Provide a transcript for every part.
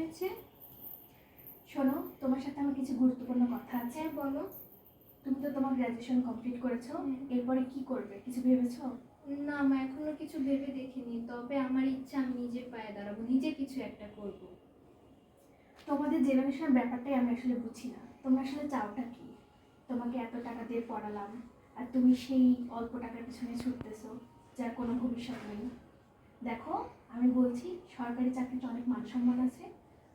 হয়েছে? শোনো, তোমার সাথে আমার কিছু গুরুত্বপূর্ণ কথা আছে। বলো। তুমি তো তোমার গ্র্যাজুয়েশন কমপ্লিট করেছো, এরপরে কি করবে কিছু ভেবেছো? না মা, এখনো কিছু ভেবে দেখিনি, তবে আমার ইচ্ছা আমি নিজের পায়ে দাঁড়াবো, নিজে কিছু একটা করব। তোমাদের জেনারেশনের ব্যাপারটাই আমি আসলে বুঝি না। তোমরা আসলে চাওটা কি? তোমাকে এত টাকা দিয়ে পড়ালাম আর তুমি সেই অল্প টাকার পিছনে ছুটতেছো, যার কোনো ভবিষ্যৎ নেই। দেখো, আমি বলছি সরকারি চাকরিতে অনেক মান সম্মান আছে।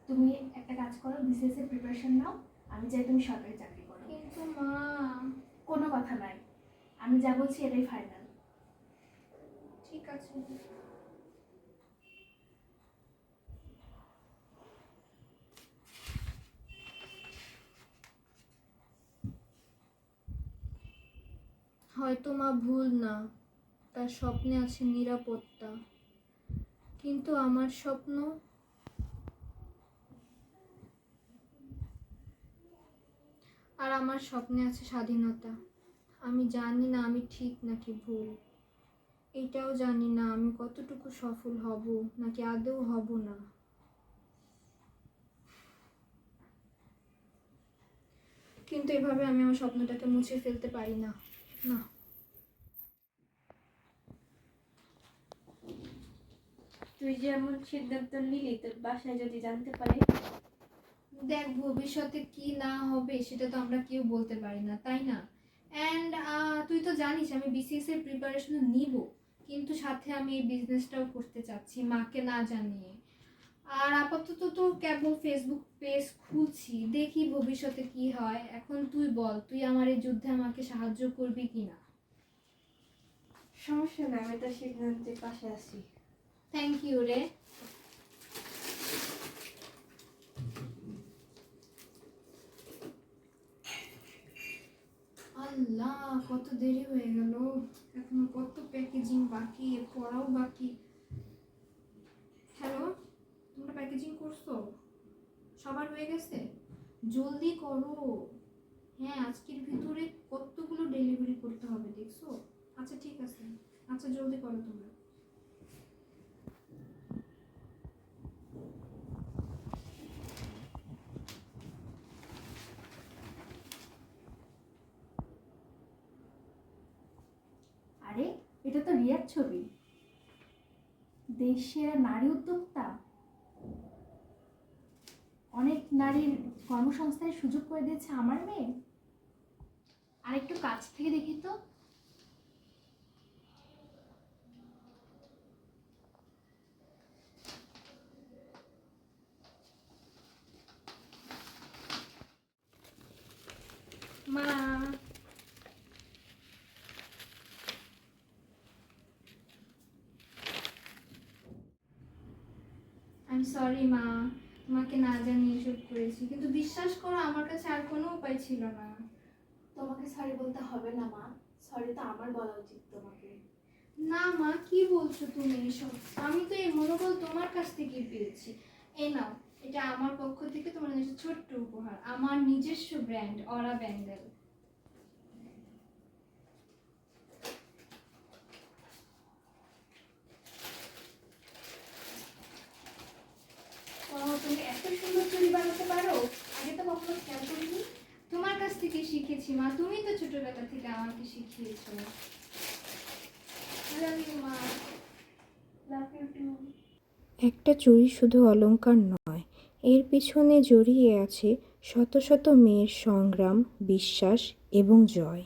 তুমি একটা কাজ করো, বিসিএস এর প্রিপারেশন নাও। আমি চাই তুমি সরকারি চাকরি করো। কিন্তু মা। কোনো কথা নাই, আমি যা বলছি এটাই ফাইনাল। ঠিক আছে। হয়তো মা ভুল না, তার স্বপ্নে আছে নিরাপত্তা, কিন্তু আমার স্বপ্ন, আর আমার স্বপ্নে আছে স্বাধীনতা। আমি জানি না আমি ঠিক নাকি ভুল, এটাও জানি না আমি কতটুকু সফল হব নাকি আদৌ হব না। কিন্তু এভাবে আমি আমার স্বপ্নটাকে মুছে ফেলতে পারি না। না। তুই যে এমন সিদ্ধান্ত নিলি, তোর বাসায় যদি জানতে পারে? দেখ, ভবিষ্যতে কি না হবে সেটা তো আমরা কেউ বলতে পারি না, তাই না? অ্যান্ড তুই তো জানিস আমি বিসিএস এর প্রিপারেশন নিব, কিন্তু সাথে আমি এই বিজনেসটাও করতে চাচ্ছি মাকে না জানিয়ে। আর আপাতত তো কেবল ফেসবুক পেজ খুলছি, দেখি ভবিষ্যতে কি হয়। এখন তুই বল, তুই আমার এই যুদ্ধে আমাকে সাহায্য করবি কিনা? সমস্যা না, আমি তোর সিদ্ধান্তের পাশে আছি। থ্যাংক ইউ রে। আল্লাহ, কত দেরি হয়ে গেল, এখনো কত প্যাকেজিং বাকি, পড়াও বাকি। হ্যালো, তোমরা প্যাকেজিং করছো? সবার হয়ে গেছে? জলদি করো। হ্যাঁ, আজকের ভিতরে কতগুলো ডেলিভারি করতে হবে দেখছো? আচ্ছা ঠিক আছে, আচ্ছা জলদি করো তোমরা। আরে, এটা তো রিয়ার ছবি। দেশের নারী উদ্যোক্তা, অনেক নারীর কর্মসংস্থানের সুযোগ করে দিয়েছে আমার মেয়ে। আর একটু কাছ থেকে দেখি তো। মা, আই এম সরি মা, তোমাকে না জানিয়ে এসব করেছি, কিন্তু বিশ্বাস করো আমার কাছে আর কোনো উপায় ছিল না। তোমাকে সরি বলতে হবে না মা, সরি তো আমার বলা উচিত তোমাকে। না মা, কি বলছো তুমি এসব? আমি তো এই মনোবল তোমার কাছ থেকেই পেয়েছি। এই নাও, এটা আমার পক্ষ থেকে তোমার জন্য একটা ছোট্ট উপহার, আমার নিজস্ব ব্র্যান্ড অরা ব্যাঙ্গেল। তুমি এত সুন্দর চুড়ি বানাতে পারো, আগে তো কখনো খেয়াল করিনি। তোমার কাছ থেকে শিখেছি মা, তুমি তো ছোটবেলা থেকে আমাকে শিখিয়েছো। লাভ ইউ মা। Love you too. একটা চুড়ি শুধু অলংকার নয়, এর পিছনে জড়িয়ে আছে শত শত মেয়ের সংগ্রাম, বিশ্বাস এবং জয়।